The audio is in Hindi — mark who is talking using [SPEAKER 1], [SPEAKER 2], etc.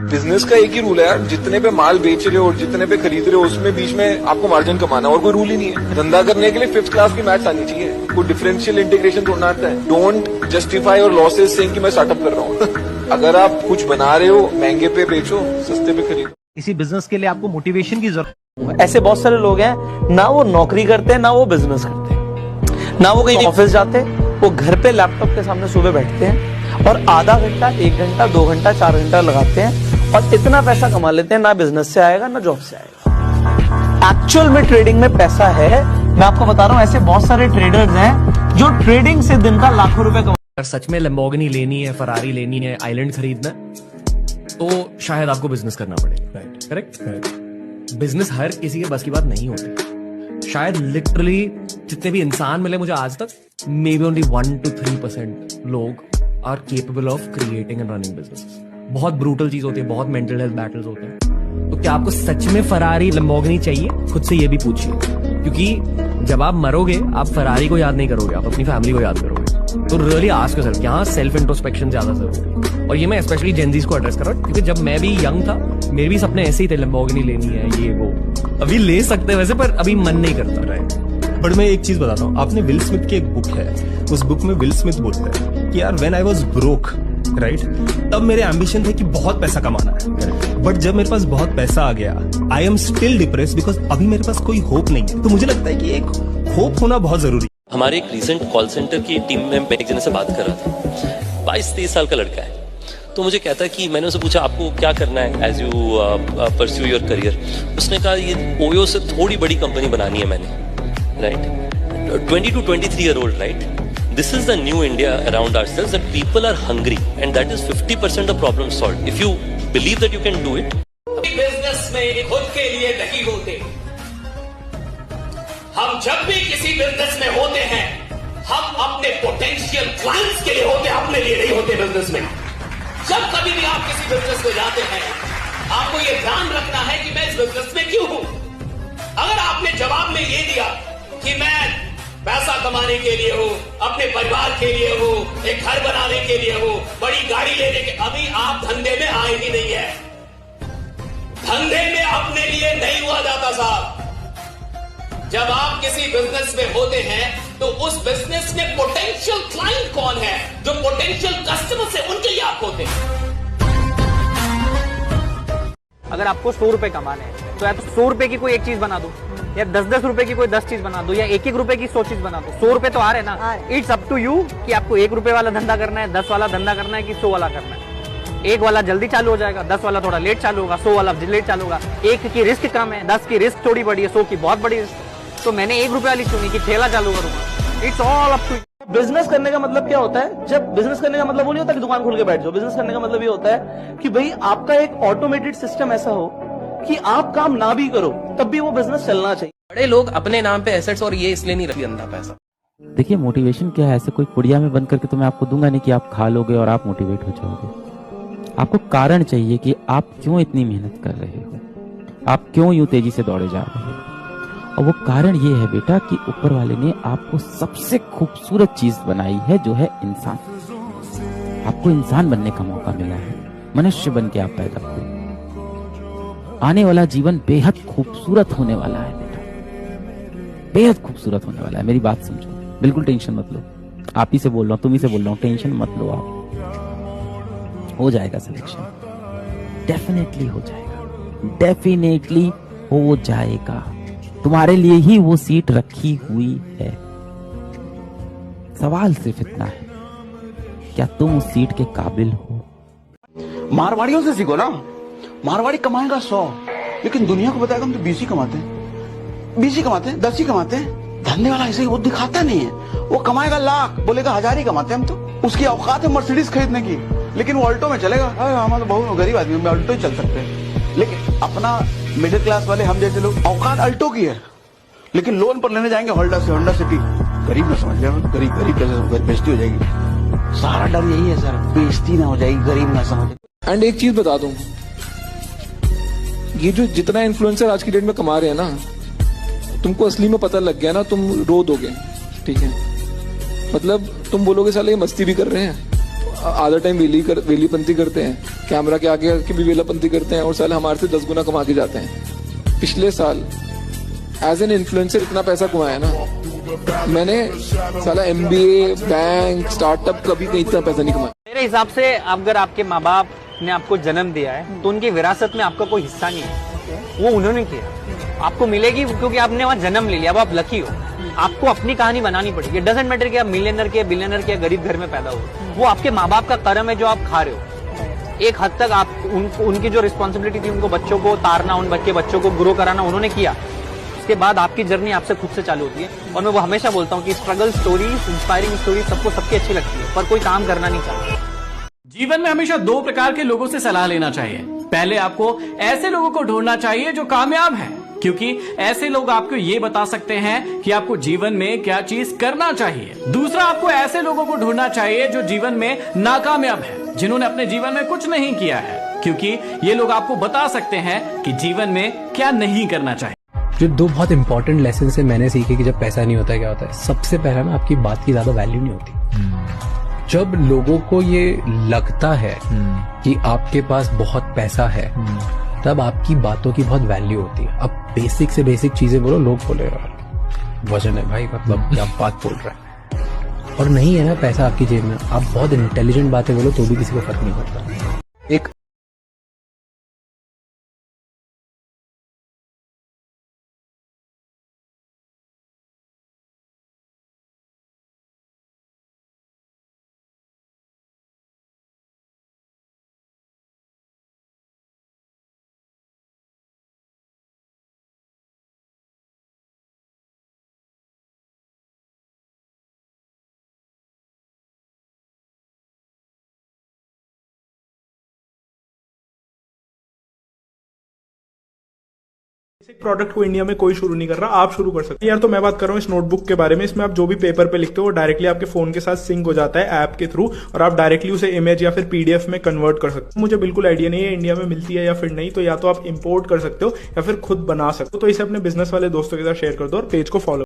[SPEAKER 1] बिजनेस का एक ही रूल है यार, जितने पे माल बेच रहे हो और जितने पे खरीद रहे हो उसमें बीच में आपको मार्जिन कमाना, और कोई रूल ही नहीं है। धंधा करने के लिए 5th क्लास की मैथ्स आनी चाहिए, कोई डिफरेंशियल इंटीग्रेशन थोड़ा आता है। डोंट जस्टिफाई और लॉसेस सेइंग कि मैं स्टार्टअप कर रहा हूँ। अगर आप कुछ बना रहे हो महंगे पे बेचो, सस्ते पे खरीदो।
[SPEAKER 2] इसी बिजनेस के लिए आपको मोटिवेशन की जरूरत।
[SPEAKER 3] ऐसे बहुत सारे लोग हैं, ना वो नौकरी करते हैं ना वो बिजनेस करते हैं, ना वो कहीं ऑफिस जाते हैं, वो घर पे लैपटॉप के सामने सुबह बैठते हैं और आधा घंटा 1 घंटा 2 घंटा 4 घंटा लगाते हैं और इतना पैसा कमा लेते हैं, ना बिजनेस से आएगा ना जॉब से आएगा। एक्चुअल में ट्रेडिंग में पैसा है। मैं आपको बता रहा हूं, ऐसे बहुत सारे ट्रेडर्स हैं जो ट्रेडिंग से दिन का लाखों रुपए कमा।
[SPEAKER 2] अगर सच में लैम्बोर्गिनी लेनी है, फरारी लेनी है, आइलैंड खरीदना है, तो शायद आपको बिजनेस करना पड़ेगा। करेक्ट। बिजनेस हर किसी के बस की बात नहीं होती। शायद लिटरली जितने भी इंसान मिले मुझे आज तक, मे बी ओनली 1 to 3% लोग are capable of creating and running business. बहुत ब्रूटल चीज होती है, बहुत मेंटल हेल्थ बैटल्स होते हैं। तो क्या आपको सच में फरारी लैम्बोर्गिनी चाहिए? खुद से ये भी पूछिए, क्योंकि जब आप मरोगे आप फरारी को याद नहीं करोगे, आप अपनी फैमिली को याद करोगे। तो रियली आस्क योरसेल्फ, यहाँ सेल्फ इंट्रोस्पेक्शन ज्यादा जरूरी है। और ये मैं स्पेशली जेनजीज को एड्रेस कर रहा हूँ, क्योंकि जब मैं भी यंग था मेरे भी सपने ऐसे ही थे, लैम्बोर्गिनी लेनी है, ये वो। अभी ले सकते हैं वैसे, पर अभी मन नहीं करता। राइट।
[SPEAKER 4] बट मैं एक चीज बताता हूँ, आपने विल स्मिथ की एक बुक है, उस बुक में विल स्मिथ बोलता है कि यार when I was broke, right, तब मेरे एम्बिशन थे कि बहुत पैसा कमाना है। बट जब मेरे पास बहुत पैसा आ गया, I am still depressed because अभी मेरे पास कोई होप नहीं है। तो मुझे लगता है कि एक होप होना बहुत जरूरी है।
[SPEAKER 5] हमारे एक रिसेंट कॉल सेंटर की टीम में मैं एक जने से बात कर रहा था, 22-23 साल का लड़का है। तो मुझे कहता है कि मैंने उससे पूछा आपको क्या करना है as you pursue your career. उसने कहा ये ओयो से थोड़ी बड़ी कंपनी बनानी है मैंने। Right. 20 to 23 year old, right? This is the new India around ourselves, that people are hungry and that is 50% of problem solved. If you believe that you can do it.
[SPEAKER 6] Business में खुद के लिए नहीं होते। हम जब भी किसी बिजनेस में होते हैं, हम अपने पोटेंशियल क्लाइंट्स के लिए होते हैं, अपने लिए नहीं होते बिजनेस में। जब कभी भी आप किसी बिजनेस में जाते हैं, आपको यह ध्यान रखना है कि मैं इस बिजनेस में क्यों हूं। अगर आपने जवाब में ये दिया कि मैं पैसा कमाने के लिए हूं, अपने परिवार के लिए हूं, एक घर बनाने के लिए हूं, बड़ी गाड़ी लेने के, अभी आप धंधे में आए ही नहीं है। धंधे में अपने लिए नहीं हुआ जाता साहब। जब आप किसी बिजनेस में होते हैं तो उस बिजनेस में पोटेंशियल क्लाइंट कौन है, जो पोटेंशियल कस्टमर्स है, उनके लिए आप होते हैं।
[SPEAKER 7] अगर आपको 100 रुपए कमाने हैं तो या तो 100 रुपए की कोई एक चीज बना दो, या 10-10 रुपए की कोई 10 चीज बना दो, या 1-1 रुपए की 100 चीज बना दो। 100 रुपए तो आ रहे ना। इट्स अप टू यू कि आपको 1 रुपए वाला धंधा करना है, 10 वाला धंधा करना है कि 100 वाला करना है। 1 वाला जल्दी चालू हो जाएगा, 10 वाला थोड़ा लेट चालू होगा, 100 वाला लेट चालू होगा। 1 की रिस्क कम है, 10 की रिस्क थोड़ी बड़ी है, 100 की बहुत बड़ी रिस्क। तो मैंने 1 रुपए वाली चुनी कि ठेला चालू करूंगा। It's all up to you.
[SPEAKER 3] Business करने का मतलब क्या होता है? जब बिजनेस करने का मतलब वो नहीं होता कि दुकान खोल के बैठ जाओ। बिजनेस करने का मतलब ये होता है कि भाई आपका एक ऑटोमेटेड सिस्टम ऐसा हो कि आप काम ना भी करो तब भी वो बिजनेस चलना चाहिए।
[SPEAKER 8] बड़े लोग अपने नाम पे एसेट्स और ये इसलिए नहीं रखते अंधा पैसा।
[SPEAKER 9] देखिए मोटिवेशन क्या है, ऐसे कोई पुड़िया में बंद करके तो मैं आपको दूंगा नहीं कि आप खा लोगे और आप मोटिवेट हो जाओगे। आपको कारण चाहिए कि आप क्यों इतनी मेहनत कर रहे हो, आप क्यों यूं तेजी से दौड़े जा रहे हो। और वो कारण ये है बेटा कि ऊपर वाले ने आपको सबसे खूबसूरत चीज बनाई है, जो है इंसान। आपको इंसान बनने का मौका मिला है, मनुष्य बन के आप पैदा हुए। आने वाला जीवन बेहद खूबसूरत होने वाला है बेटा, बेहद खूबसूरत होने वाला है। मेरी बात समझो, बिल्कुल टेंशन मत लो। आप ही से बोल रहा हूँ, तुम ही से बोल रहा हूँ, टेंशन मत लो आप। हो जाएगा सिलेक्शन, डेफिनेटली हो जाएगा, डेफिनेटली हो जाएगा। तुम्हारे लिए ही वो सीट रखी हुई है। सवाल सिर्फ इतना है, क्या तुम उस सीट के काबिल हो?
[SPEAKER 10] मारवाड़ियों से सीखो ना। मारवाड़ी कमाएगा 100, लेकिन दुनिया को बताएगा हम तो 20 ही कमाते हैं, 20 ही कमाते हैं, 10 ही कमाते हैं। धंधे वाला ऐसे ही वो दिखाता नहीं है, वो कमाएगा 1,00,000, बोलेगा 1,000 ही कमाते हैं हम तो। उसकी औकात है मर्सिडीज खरीदने की, लेकिन वो ऑल्टो में चलेगा। हम तो बहुत गरीब आदमी, हम ऑल्टो ही चल सकते हैं। लेकिन अपना मिडिल क्लास वाले हम जैसे लोग, औकात अल्टो की है, लेकिन लोन पर लेने जाएंगे होंडा से, होंडा सिटी। गरीब ना समझ लिया, गरीब गरीब कैसे बेइज्जती हो जाएगी। सारा डर यही है सर, बेइज्जती ना हो जाएगी, गरीब ना समझ।
[SPEAKER 1] एंड एक चीज बता दूं, ये जो जितना इन्फ्लुएंसर आज की डेट में कमा रहे हैं ना, तुमको असली में पता लग गया ना, तुम रो दोगे। ठीक है, मतलब तुम बोलोगे साले ये मस्ती भी कर रहे हैं, आधा टाइम वेलीपंथी करते हैं, कैमरा के आगे आके भी वेलापंथी करते हैं और साले हमारे से 10 गुना कमा के जाते हैं। पिछले साल एज एन इन्फ्लुएंसर इतना पैसा कमाया ना मैंने, साला MBA, बैंक, स्टार्टअप कभी कहीं इतना पैसा नहीं कमाया।
[SPEAKER 7] मेरे हिसाब से अगर आपके माँ बाप ने आपको जन्म दिया है तो उनकी विरासत में आपका कोई हिस्सा नहीं है, वो उन्होंने किया, आपको मिलेगी क्योंकि आपने वहाँ जन्म ले लिया, अब आप लकी हो। आपको अपनी कहानी बनानी पड़ेगी। डजेंट मैटर कि आप मिलियनर के, बिलियनर के, गरीब घर में पैदा हो, वो आपके माँ बाप का कर्म है जो आप खा रहे हो। एक हद तक आप उनकी जो रिस्पॉन्सिबिलिटी थी उनको बच्चों को तारना, उन बच्चों को ग्रो कराना उन्होंने किया। उसके बाद आपकी जर्नी आपसे खुद से चालू होती है। और मैं वो हमेशा बोलता हूँ कि स्ट्रगल स्टोरीज, इंस्पायरिंग स्टोरीज सबको सबकी अच्छी लगती है, पर कोई काम करना नहीं चाहता।
[SPEAKER 2] जीवन में हमेशा 2 प्रकार के लोगों से सलाह लेना चाहिए। पहले आपको ऐसे लोगों को ढूंढना चाहिए जो कामयाब हैं, क्योंकि ऐसे लोग आपको ये बता सकते हैं कि आपको जीवन में क्या चीज करना चाहिए। दूसरा, आपको ऐसे लोगों को ढूंढना चाहिए जो जीवन में नाकामयाब है, जिन्होंने अपने जीवन में कुछ नहीं किया है, क्योंकि ये लोग आपको बता सकते हैं कि जीवन में क्या नहीं करना चाहिए।
[SPEAKER 11] जो 2 बहुत इंपॉर्टेंट लेसन से मैंने सीखे कि जब पैसा नहीं होता क्या होता है। सबसे पहला ना, आपकी बात की ज्यादा वैल्यू नहीं होती। जब लोगों को ये लगता है कि आपके पास बहुत पैसा है, तब आपकी बातों की बहुत वैल्यू होती है। अब बेसिक से बेसिक चीजें बोलो, लोग बोले यार वजन है भाई, मतलब क्या बात बोल रहा है। और नहीं है ना पैसा आपकी जेब में, आप बहुत इंटेलिजेंट बातें बोलो तो भी किसी को फर्क नहीं पड़ता। एक
[SPEAKER 12] प्रोडक्ट को इंडिया में कोई शुरू नहीं कर रहा, आप शुरू कर सकते हैं यार। तो मैं बात कर रहा हूँ इस नोटबुक के बारे में। इसमें आप जो भी पेपर पे लिखते हो वो डायरेक्टली आपके फोन के साथ सिंक हो जाता है ऐप के थ्रू, और आप डायरेक्टली उसे इमेज या फिर PDF में कन्वर्ट कर सकते हो। मुझे बिल्कुल आइडिया नहीं है इंडिया में मिलती है या फिर नहीं, तो या तो आप इंपोर्ट कर सकते हो या फिर खुद बना सकते हो। तो इसे अपने बिजनेस वाले दोस्तों के साथ शेयर कर दो और पेज को फॉलो